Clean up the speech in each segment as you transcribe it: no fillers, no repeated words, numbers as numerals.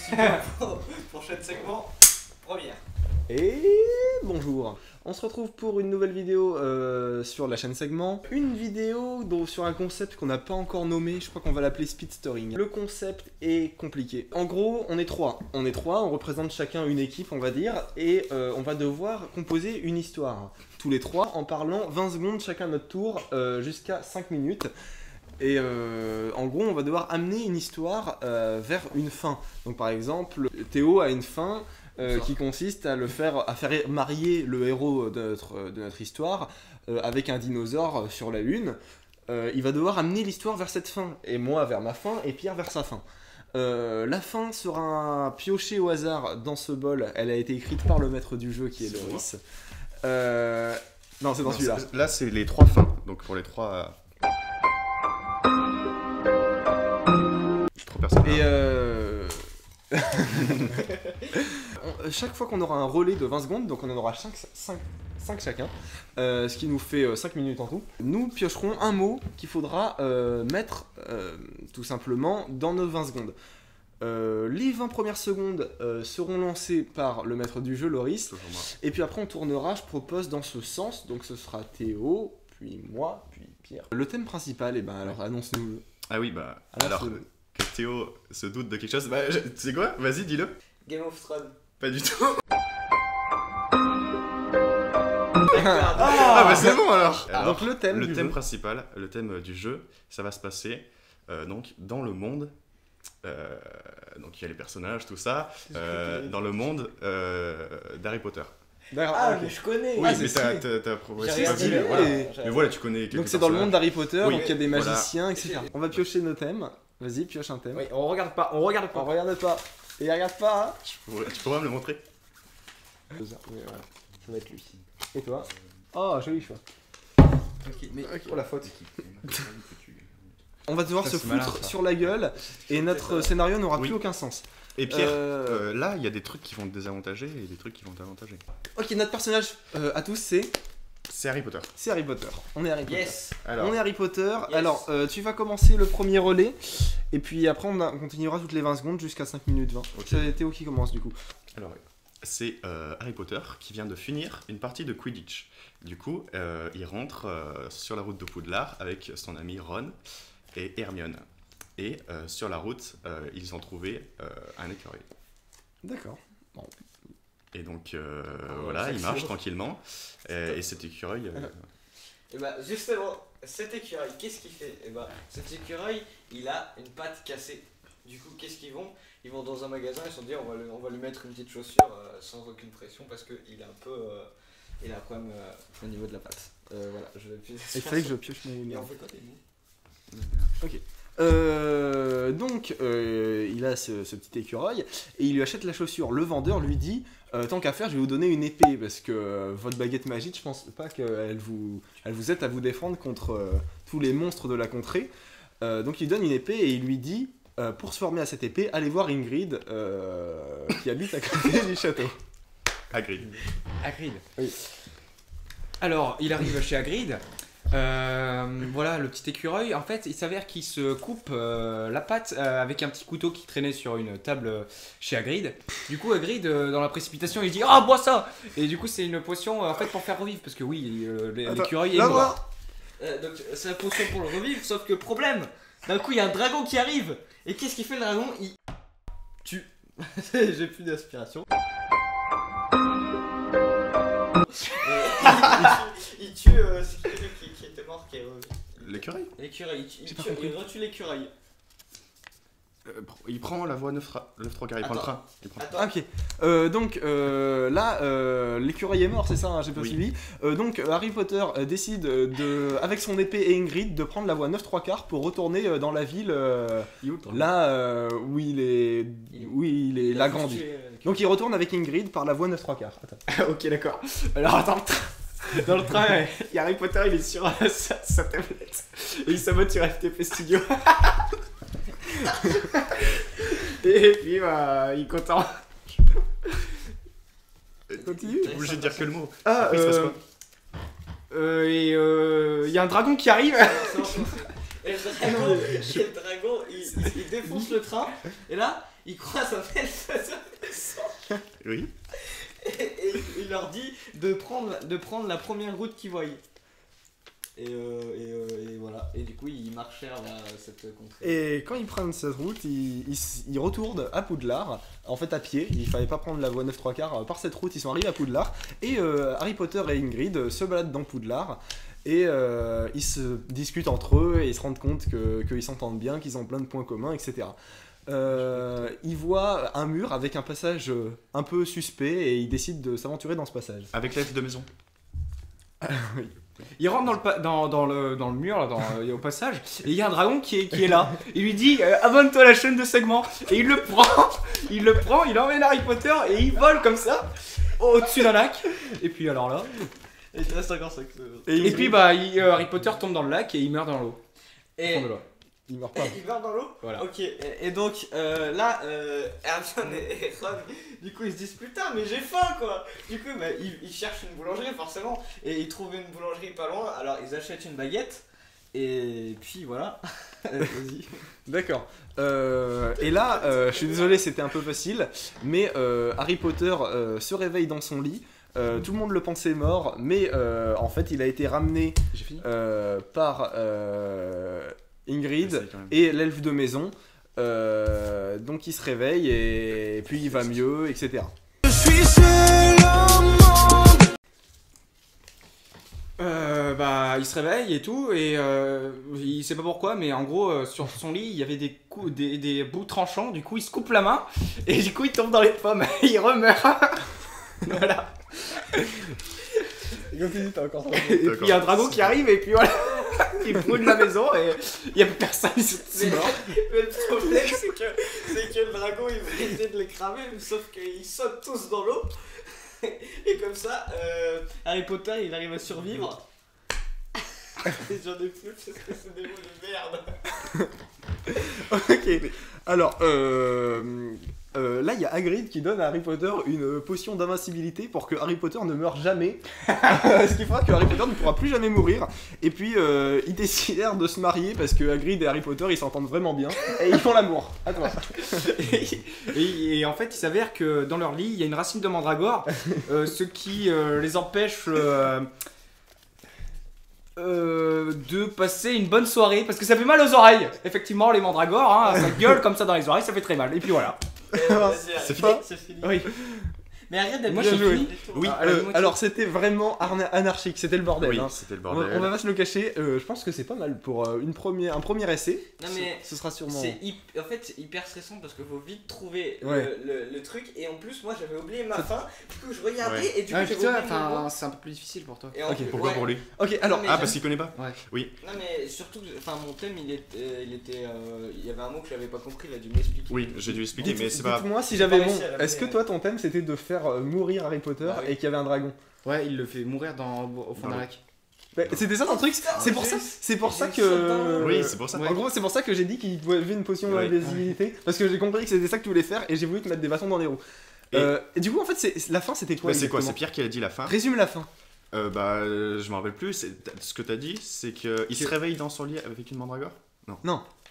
Prochain segment, première. Et bonjour. On se retrouve pour une nouvelle vidéo sur la chaîne Segment. Une vidéo sur un concept qu'on n'a pas encore nommé, je crois qu'on va l'appeler Speed Storing. Le concept est compliqué. En gros, on est trois. On représente chacun une équipe, on va dire, et on va devoir composer une histoire. Tous les trois, en parlant 20 secondes chacun à notre tour, jusqu'à 5 minutes. Et en gros, on va devoir amener une histoire vers une fin. Donc par exemple, Théo a une fin qui consiste à faire marier le héros de notre histoire avec un dinosaure sur la Lune. Il va devoir amener l'histoire vers cette fin, et moi vers ma fin, et Pierre vers sa fin. La fin sera piochée au hasard dans ce bol. Elle a été écrite par le maître du jeu qui est Loris. Non, c'est dans celui-là. Là, c'est les trois fins. Donc pour les trois... Trop personnel. Et chaque fois qu'on aura un relais de 20 secondes, donc on en aura 5 chacun, ce qui nous fait 5 minutes en tout, nous piocherons un mot qu'il faudra mettre tout simplement dans nos 20 secondes. Les 20 premières secondes seront lancées par le maître du jeu, Loris, et puis après on tournera, je propose, dans ce sens, donc ce sera Théo, puis moi, puis Pierre. Le thème principal, et ben alors annonce-nous-le. Ah oui, bah alors que Théo se doute de quelque chose, bah tu sais quoi, vas-y dis-le. Game of Thrones. Pas du tout. Ah bah c'est bon alors. Donc le thème principal, le thème du jeu, ça va se passer donc dans le monde. Donc il y a les personnages, tout ça, dans le monde d'Harry Potter. Ah, okay. Mais je connais. Oui, mais t'as regardé, mais voilà, tu connais quelques donc c'est dans le monde d'Harry Potter, oui, donc il y a des magiciens, voilà. etc. On va piocher nos thèmes. Vas-y, pioche un thème. Oui, on regarde pas. On regarde pas. Et regarde pas, hein. Tu pourras me le montrer? Oui, voilà. Je vais mettre lui. Et toi? Oh, joli choix. Ok, mais pour la faute. On va devoir se foutre sur la gueule et notre scénario n'aura plus aucun sens. Et Pierre, là, il y a des trucs qui vont te désavantager et des trucs qui vont t'avantager. Ok, notre personnage à tous, c'est Harry Potter. C'est Harry Potter. On est Harry Potter. Yes. On est Harry Potter. Yes. Alors, tu vas commencer le premier relais. Et puis après, on continuera toutes les 20 secondes jusqu'à 5 minutes 20. Okay. C'est Théo qui commence du coup. Alors, c'est Harry Potter qui vient de finir une partie de Quidditch. Du coup, il rentre sur la route de Poudlard avec son ami Ron et Hermione. Et sur la route, ils ont trouvé un écureuil. D'accord. Bon. Et donc, voilà, il marche tranquillement. Et cet écureuil... Et bah, justement, cet écureuil, qu'est-ce qu'il fait? Et bah, cet écureuil, il a une patte cassée. Du coup, qu'est-ce qu'ils vont? Ils vont dans un magasin, ils se sont dit, on va lui mettre une petite chaussure sans aucune pression parce qu'il est un peu... il a un problème au niveau de la patte. Voilà, je vais appuyer. Il fallait que je pioche mon... Et on fait quoi, t'es nous? Ok. Donc il a ce petit écureuil et il lui achète la chaussure. Le vendeur lui dit tant qu'à faire, je vais vous donner une épée parce que votre baguette magique, je pense pas qu'elle vous aide à vous défendre contre tous les monstres de la contrée. Donc il lui donne une épée et il lui dit pour se former à cette épée, allez voir Ingrid qui habite à côté du château. Hagrid. Oui. Alors, il arrive chez Hagrid. Voilà le petit écureuil. En fait, il s'avère qu'il se coupe la patte avec un petit couteau qui traînait sur une table chez Hagrid. Du coup, Hagrid, dans la précipitation, il dit ah, bois ça. Et du coup, c'est une potion en fait pour faire revivre parce que oui, l'écureuil est mort. Donc, c'est la potion pour le revivre, sauf que problème, d'un coup, il y a un dragon qui arrive. Et qu'est-ce qu'il fait le dragon? Il tue. J'ai plus d'aspiration. Il tue qui était mort, qui est revenu. L'écureuil? L'écureuil, il retue l'écureuil. Il prend la voie 9-3 quarts, il prend le train. Ok, donc là, l'écureuil est mort, c'est ça, hein, j'ai pas suivi. Donc Harry Potter décide, avec son épée et Ingrid, de prendre la voie 9-3 quarts pour retourner dans la ville, là où il est là grandi. Donc il retourne avec Ingrid par la voie 9-3 quarts. Ok, d'accord. Alors attends, dans le train, il y a Harry Potter, il est sur sa tablette et il sabote sur FTP Studio. Et puis bah, il est content. Continue. T'es obligé de dire que le mot. Ah, il se passe quoi? Et il y a un dragon qui arrive. Et le dragon, il défonce le train. Et là, il croise un elfe Oui. et il leur dit de prendre la première route qu'ils voyaient. Et voilà. Et du coup, ils marchèrent vers cette contrée. Et quand ils prennent cette route, ils retournent à Poudlard, en fait à pied. Il fallait pas prendre la voie 9 3/4. Par cette route, ils sont arrivés à Poudlard. Et Harry Potter et Ingrid se baladent dans Poudlard. Et ils se discutent entre eux et ils se rendent compte qu'ils s'entendent bien, qu'ils ont plein de points communs, etc. Ils voient un mur avec un passage un peu suspect et ils décident de s'aventurer dans ce passage. Avec l'elfe de maison. Oui. Il rentre dans le mur, là, au passage, et il y a un dragon qui est là. Il lui dit abonne-toi à la chaîne de segments. Et il le prend, il emmène Harry Potter et il vole comme ça au-dessus d'un lac. Et puis alors là. Et il reste encore 5 secondes. Et puis bah Harry Potter tombe dans le lac et il meurt dans l'eau. Et Fond de l'eau. Il meurt pas. il meurt dans l'eau. Voilà. Ok, et donc là, Hermione et Ron, du coup, ils se disent putain, mais j'ai faim quoi. Du coup, bah, ils cherchent une boulangerie forcément, et ils trouvent une boulangerie pas loin, alors ils achètent une baguette, et puis voilà. Vas-y. D'accord. Et là, je suis désolé, c'était un peu facile, mais Harry Potter se réveille dans son lit. Tout le monde le pensait mort, mais en fait, il a été ramené J'ai fini. par Ingrid Essaye quand même. et l'elfe de maison. Donc il se réveille et puis il va mieux, etc. Bah il se réveille et tout et il sait pas pourquoi mais en gros sur son lit il y avait des bouts tranchants, du coup il se coupe la main et du coup il tombe dans les pommes et il remeurt. Voilà. Continue, t'as encore ça. Et puis il y a un dragon qui arrive et puis voilà. Il brûle la maison et il y a personne, c'est mort. Mais le problème, c'est que le dragon, il va essayer de les cramer, sauf qu'ils sautent tous dans l'eau. Et comme ça, Harry Potter, il arrive à survivre. Et j'en ai plus parce que c'est des mots de merde. Ok. Alors, là, il y a Hagrid qui donne à Harry Potter une potion d'invincibilité pour que Harry Potter ne meure jamais. Ce qui fera que Harry Potter ne pourra plus jamais mourir. Et puis, ils décidèrent de se marier parce que Hagrid et Harry Potter, ils s'entendent vraiment bien. Et ils font l'amour. À toi. Et en fait il s'avère que dans leur lit il y a une racine de mandragore, ce qui les empêche de passer une bonne soirée parce que ça fait mal aux oreilles. Effectivement les mandragores, hein, ça gueule comme ça dans les oreilles, ça fait très mal. Et puis voilà. C'est fini. C'est fini. Oui. Mais arrête d'être Moi, bien j'ai joué. fini. Oui. Alors, c'était vraiment anarchique. C'était le bordel. Oui, Hein. c'était le On bordel. va pas se le cacher. Je pense que c'est pas mal pour un premier essai. Non, mais Ce sera sûrement. c'est en fait hyper stressant parce qu'il faut vite trouver Ouais. le truc. Et en plus, moi j'avais oublié ma fin. Du coup, je regardais Ouais. et du coup, j'avais oublié mon mot. c'est un peu plus difficile pour toi. Et en Ok, plus- Pourquoi ouais. pour lui? Ok, alors. Mais Ah, j'aime- parce qu'il connaît pas? Ouais. Oui. Non, mais surtout, mon thème il y avait un mot que j'avais pas compris, il a dû m'expliquer. Oui, j'ai dû expliquer, mais c'est pas. Dites-moi si j'avais pas bon. réussi à l'amener, Est-ce que toi, ton thème, c'était de faire mourir Harry Potter Ah oui. et qu'il y avait un dragon? Ouais, il le fait mourir au fond Dans d'un l'eau. lac. C'était ça ton truc. C'est pour ça. C'est pour ça que. Oui, c'est pour ça. En gros, c'est pour ça que j'ai dit qu'il pouvait une potion Ouais. d'invisibilité parce que j'ai compris que c'était ça que tu voulais faire et j'ai voulu te mettre des bâtons dans les roues. Et du coup, en fait, la fin, c'était quoi Bah, c'est quoi? C'est exactement Pierre qui a dit la fin. Résume la fin. Je m'en rappelle plus. Ce que t'as dit, c'est qu'il se réveille dans son lit avec une mandragore?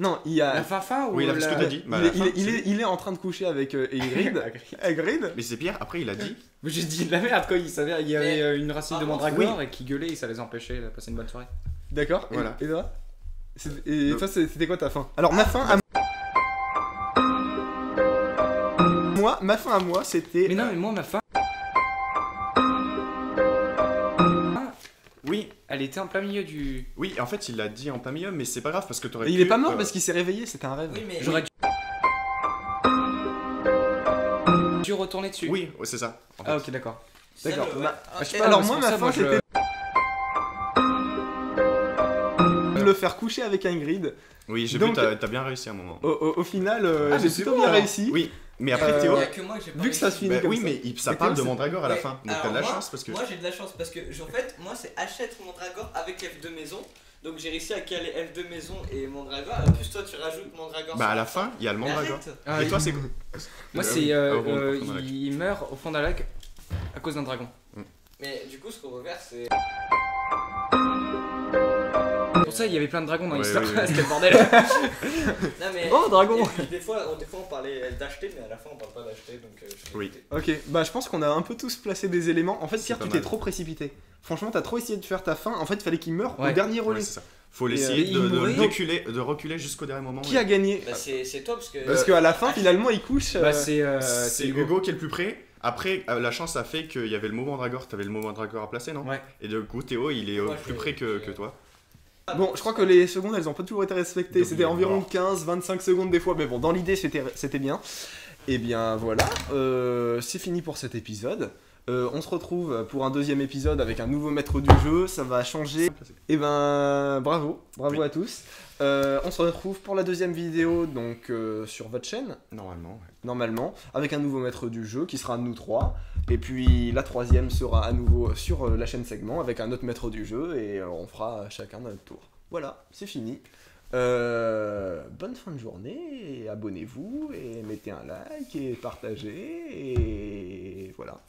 Non, il y a. La fin ou Oui, ce que t'as dit. Bah, la fin, Il est en train de coucher avec Hagrid. Hagrid. Mais c'est Pierre, après il a dit. Mais j'ai dit de la merde quoi, il s'avère il y avait Mais- une racine de Ah, mandragore et qui gueulait et ça les empêchait de passer une bonne soirée. D'accord. Voilà. Et toi Et Donc- toi, c'était quoi ta fin? Alors, ma fin à moi, c'était. Mais non, mais moi ma fin. Oui, Elle était en plein milieu du. oui, en fait il l'a dit en plein milieu, mais c'est pas grave parce que t'aurais Il pu, est pas mort parce qu'il s'est réveillé, c'était un rêve. Oui, mais. J'aurais dû retourner dessus. Oui, c'est ça. en fait. Ah ok d'accord. D'accord. Celle, Ma- ouais. je sais Et- pas, Alors mais moi, c'est pour ma ça, fin, moi, c'était de le faire coucher avec Ingrid. Oui, j'ai Donc- vu, t'as bien réussi à un moment. Au final, Ah, j'ai mais c'est plutôt bon, bien alors. réussi. Oui, mais après Euh, Il Théo. y a que moi que j'ai pas Vu que ça se réussi. finit Bah comme oui, ça. mais ça Mais parle de Théo, Mandragore à la Ouais, fin, donc alors t'as de la moi- chance parce que. Moi j'ai de la chance parce que en fait moi c'est achète Mandragore avec elfe de maison. Donc j'ai réussi à caler elfe de maison et Mandragore. En plus toi tu rajoutes Mandragore. Bah à sur la fin, il y a le Mais Mandragore. arrête. Ah, Et toi, c'est quoi? Moi Ah c'est oui, au fond d'un lac. il meurt au fond d'un lac à cause d'un dragon. Mais du coup ce qu'on veut faire c'est. Pour ça, il y avait plein de dragons dans Ouais, l'histoire. ouais, ouais. C'était le bordel. Non, mais Oh, dragon. des fois on parlait d'acheter, mais à la fin on parle pas d'acheter, donc je l'ai Oui. écouté. Ok, bah je pense qu'on a un peu tous placé des éléments. En fait, C'est Pierre, pas tu t'es mal. trop précipité. Franchement, t'as trop essayé de faire ta fin. En fait, il fallait qu'il meure au Ouais. dernier Ouais, relais. c'est ça. Faut Et, l'essayer il mourait. de reculer jusqu'au dernier moment. Qui a gagné? Bah, c'est toi parce que. Parce qu'à la fin, finalement, il couche. Bah, c'est C'est Hugo qui est le plus près. Après, la chance a fait qu'il y avait le moment Dragor. T'avais le moment Dragor à placer, non? Ouais. Et du coup, Théo, il est Moi, plus je- près que toi. Bon, je crois que les secondes, elles ont pas toujours été respectées. Donc, C'était il est environ mort. 15-25 secondes des fois. Mais bon, dans l'idée, c'était bien. Et bien voilà, c'est fini pour cet épisode. On se retrouve pour un deuxième épisode avec un nouveau maître du jeu. Ça va changer. Et ben bravo Oui. à tous. On se retrouve pour la deuxième vidéo donc sur votre chaîne Normalement, ouais. normalement avec un nouveau maître du jeu qui sera nous trois. Et puis la troisième sera à nouveau sur la chaîne segment avec un autre maître du jeu et on fera chacun notre tour. Voilà, c'est fini. Bonne fin de journée, et abonnez-vous et mettez un like et partagez et voilà.